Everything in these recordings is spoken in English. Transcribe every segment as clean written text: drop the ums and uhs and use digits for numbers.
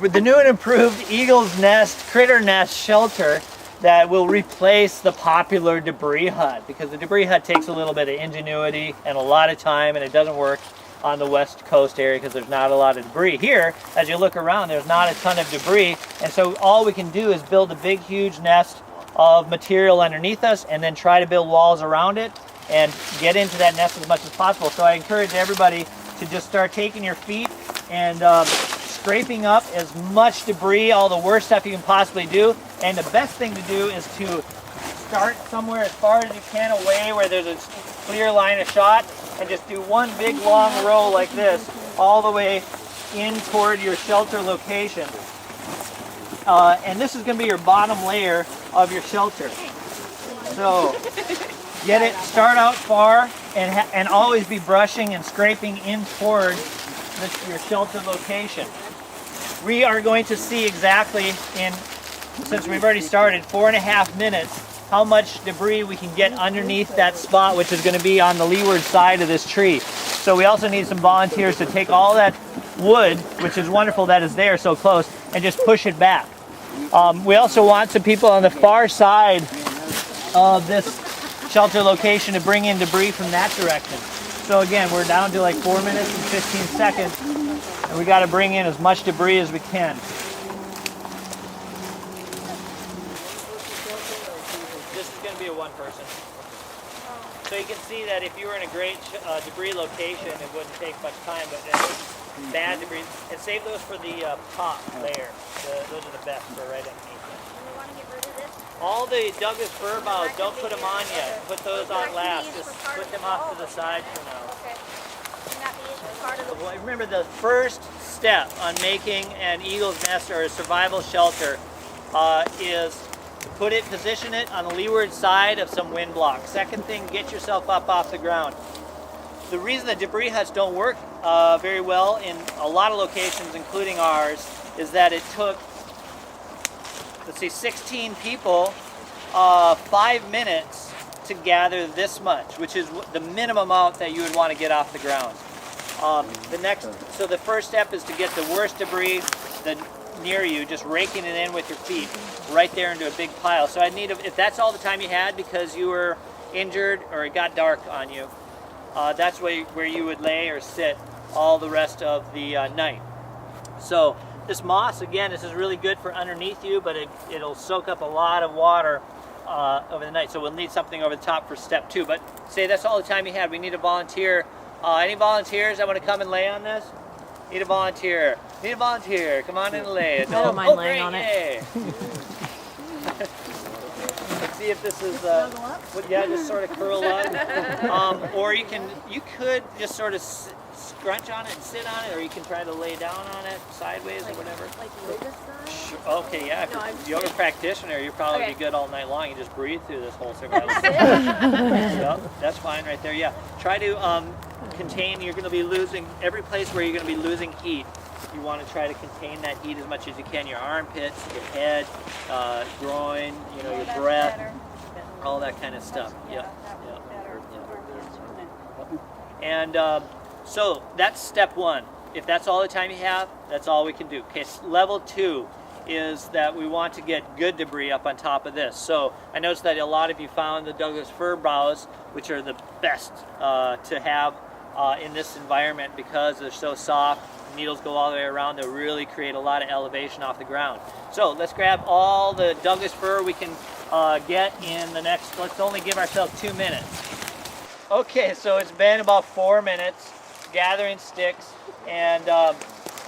with the new and improved Eagle's Nest Critter Nest shelter that will replace the popular debris hut, because the debris hut takes a little bit of ingenuity and a lot of time, and it doesn't work on the west coast area because there's not a lot of debris. Here, as you look around, there's not a ton of debris, and so all we can do is build a big, huge nest of material underneath us and then try to build walls around it and get into that nest as much as possible. So I encourage everybody to just start taking your feet and scraping up as much debris, all the worst stuff you can possibly do. And the best thing to do is to start somewhere as far as you can away where there's a clear line of shot, and just do one big long row like this all the way in toward your shelter location. And this is going to be your bottom layer of your shelter. So get it, start out far, and always be brushing and scraping in toward your shelter location. We are going to see exactly since we've already started, 4.5 minutes, how much debris we can get underneath that spot, which is going to be on the leeward side of this tree. So we also need some volunteers to take all that wood, which is wonderful that is there so close, and just push it back. We also want some people on the far side of this shelter location to bring in debris from that direction. So again, we're down to like 4 minutes and 15 seconds, and we got to bring in as much debris as we can. This is going to be a one person. So you can see that if you were in a great debris location, it wouldn't take much time, but bad debris, and save those for the top layer. Those are the best for right underneath them. We want to get rid of this? All the Douglas fir boughs, don't put them on yet. Put those on last. Just put them off to the side for now. Okay. Can that be part of the... Well, remember, the first step on making an eagle's nest or a survival shelter is to position it on the leeward side of some wind block. Second thing, get yourself up off the ground. The reason the debris huts don't work very well in a lot of locations, including ours, is that it took, let's see, 16 people 5 minutes to gather this much, which is the minimum amount that you would want to get off the ground. So the first step is to get the worst debris near you, just raking it in with your feet right there into a big pile. So if that's all the time you had because you were injured or it got dark on you, that's where you would lay or sit all the rest of the night. So this moss, again, this is really good for underneath you, but it'll soak up a lot of water over the night. So we'll need something over the top for step 2. But say that's all the time you had. We need a volunteer. Any volunteers that want to come and lay on this? Need a volunteer. Need a volunteer. Come on in and lay it. I don't mind laying on it. Let's see if this is just sort of curl up. Or you could just sort of scrunch on it and sit on it, or you can try to lay down on it sideways or whatever. Like yoga style? Okay, yeah. If you're a yoga practitioner, you'll probably be good all night long. You just breathe through this whole survival. So that's fine right there. Yeah. Try to contain. You're going to be losing every place where you're going to be losing heat. You want to try to contain that heat as much as you can. Your armpits, your head, groin, your breath, all that kind of stuff. Yeah. And so that's step 1. If that's all the time you have, that's all we can do. Okay, level 2 is that we want to get good debris up on top of this. So I noticed that a lot of you found the Douglas fir boughs, which are the best to have in this environment because they're so soft. The needles go all the way around. They really create a lot of elevation off the ground. So let's grab all the Douglas fir we can get in the next, let's only give ourselves 2 minutes. Okay, so it's been about 4 minutes gathering sticks, and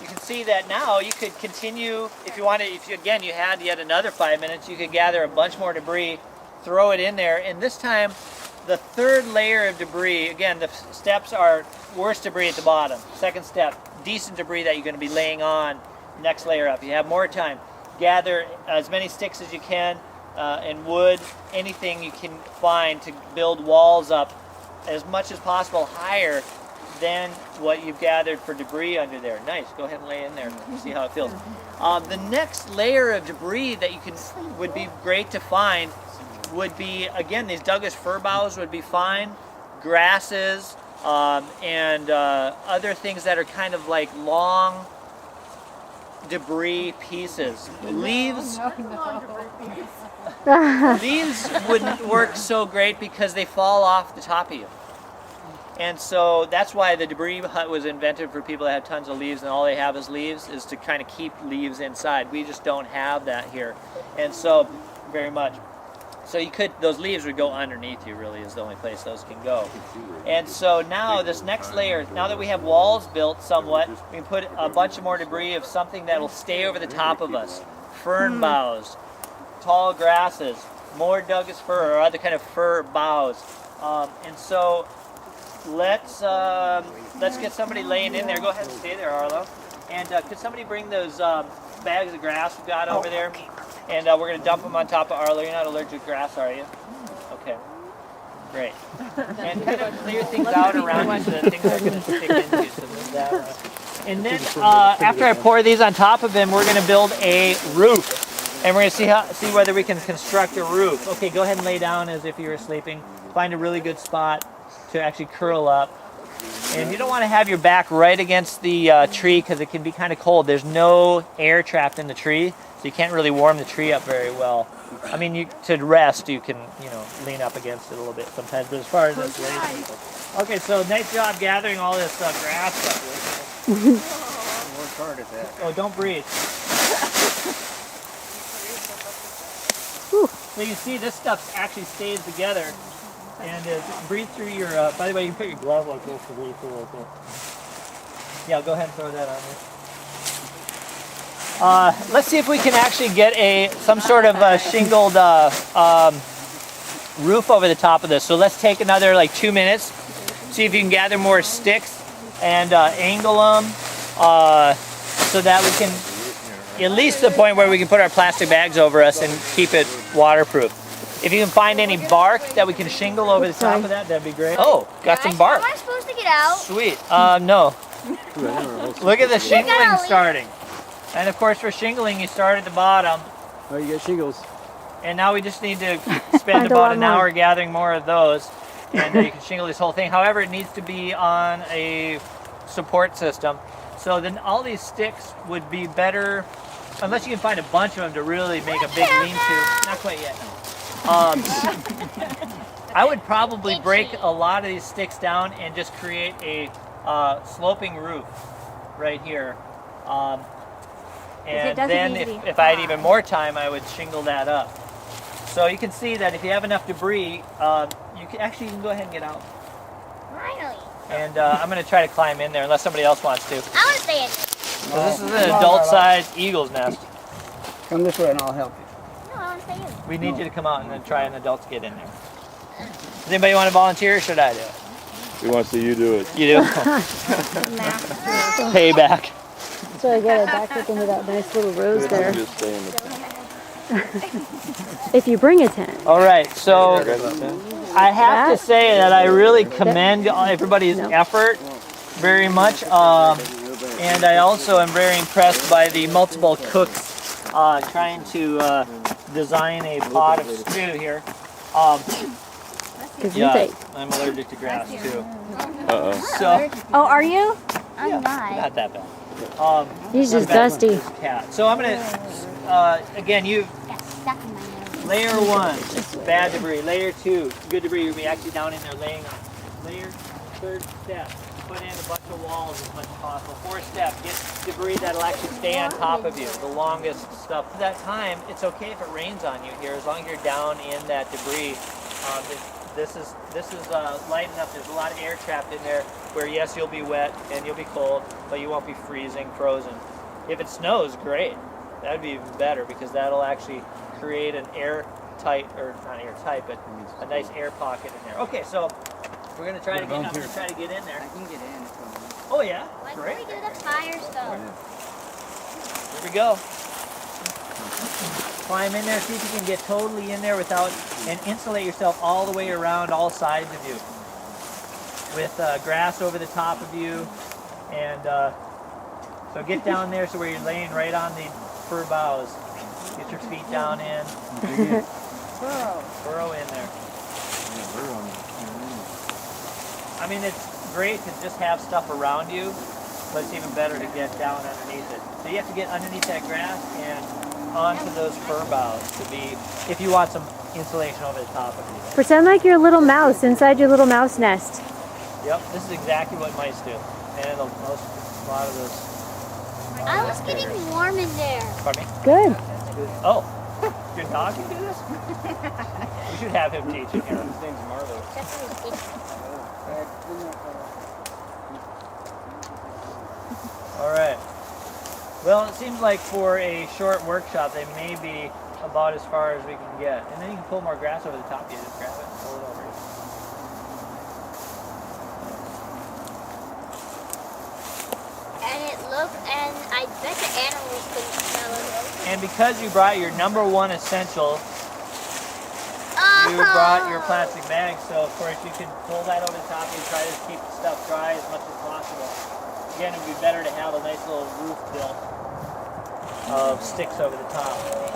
you can see that now you could continue if you wanted. If you had yet another 5 minutes, you could gather a bunch more debris, throw it in there, and this time the third layer of debris, again, the steps are worst debris at the bottom. Second step, decent debris that you're going to be laying on. Next layer up. You have more time. Gather as many sticks as you can and wood, anything you can find to build walls up as much as possible higher than what you've gathered for debris under there. Nice. Go ahead and lay in there and see how it feels. The next layer of debris that would be great to find would be, again, these Douglas fir boughs would be fine, grasses, and other things that are kind of like long, debris pieces. Leaves wouldn't work so great because they fall off the top of you. And so that's why the debris hut was invented for people that have tons of leaves and all they have is leaves, is to kind of keep leaves inside. We just don't have that here. And so, very much. So those leaves would go underneath you, really, is the only place those can go. And so now this next layer, now that we have walls built somewhat, we can put a bunch of more debris of something that will stay over the top of us. Fern boughs, tall grasses, more Douglas fir or other kind of fir boughs. And so let's get somebody laying in there. Go ahead and stay there, Arlo. And could somebody bring those bags of grass we've got over there? And we're going to dump them on top of Arlo. You're not allergic to grass, are you? Okay. Great. And kind of clear things out around you so that things are going to stick into. So move that. And then after I pour these on top of them, we're going to build a roof. And we're going to see whether we can construct a roof. Okay, go ahead and lay down as if you were sleeping. Find a really good spot to actually curl up. And you don't want to have your back right against the tree because it can be kind of cold. There's no air trapped in the tree, so you can't really warm the tree up very well. I mean, to rest, you can, lean up against it a little bit sometimes. But as far as insulation, okay. So nice job gathering all this grass up. Work hard at that. Oh, don't breathe. So you see, this stuff actually stays together. And breathe through your, by the way, you can put your glove like this to breathe through like this. Yeah, go ahead and throw that on there. Let's see if we can actually get some sort of shingled roof over the top of this. So let's take another 2 minutes, see if you can gather more sticks and angle them so that we can, at least to the point where we can put our plastic bags over us and keep it waterproof. If you can find any bark that we can shingle over the top of that, that'd be great. Oh, got some bark. Am I supposed to get out? Sweet. No. Look at the shingling starting. And of course for shingling, you start at the bottom. Oh, you got shingles. And now we just need to spend about an hour gathering more of those. And you can shingle this whole thing. However, it needs to be on a support system. So then all these sticks would be better, unless you can find a bunch of them to really make a big lean-to. Not quite yet, no. I would probably break a lot of these sticks down and just create a sloping roof right here. And then if I had even more time, I would shingle that up. So you can see that if you have enough debris, you can go ahead and get out. Finally. And I'm going to try to climb in there unless somebody else wants to. I want to stay in. So this is an adult-sized eagle's nest. Come this way and I'll help you. No, I want to stay in. We need you to come out and then try an adult to get in there. Does anybody want to volunteer or should I do it? He wants to you do it. You do? Payback. So I get it back up into that nice little rose there. Just stay in the tent. If you bring a tent. All right, so I have to say that I really commend everybody's effort very much. And I also am very impressed by the multiple cooks trying to design a pot of stew here. Yeah, I'm allergic to grass too. Uh-oh. So, Oh, are you? I'm not that bad. He's just dusty. Cat. So I'm gonna, again, you got stuck in my nose. layer 1, bad debris. Layer 2, good debris. You'll be actually down in there laying on. Layer 3rd step, put in a bunch of walls as much as possible. 4th step, get debris that'll actually stay on top of you. The longest stuff. For that time, it's okay if it rains on you here, as long as you're down in that debris. This is light enough. There's a lot of air trapped in there where, yes, you'll be wet and you'll be cold, but you won't be freezing, frozen. If it snows, great. That'd be even better because that'll actually create an airtight, or not airtight, but a nice air pocket in there. Okay, so we're gonna try to get. I'm gonna try to get in there. I can get in. Oh yeah, When great. can we do the fire stuff? Here we go. Climb in there, see if you can get totally in there without, and insulate yourself all the way around all sides of you. With grass over the top of you. And so get down there so where you're laying right on the fir boughs. Get your feet down in. Burrow in there. I mean, it's great to just have stuff around you but it's even better to get down underneath it. So you have to get underneath that grass and onto those fir boughs to be, if you want some insulation over the top of you. Pretend like you're a little mouse inside your little mouse nest. Yep, this is exactly what mice do. And a lot of those. I was getting warm in there. Pardon me? Good. Oh, your dog can do this? We should have him teach it here. His name's Marlo. That's what we did. All right. Well, it seems like for a short workshop, they may be about as far as we can get. And then you can pull more grass over the top. You just grab it and pull it over. And it looked, and I bet the animals couldn't smell it. And because you brought your #1 essential, you brought your plastic bag. So, of course, you can pull that over the top and try to keep the stuff dry as much as possible. Again, it would be better to have a nice little roof built of sticks over the top.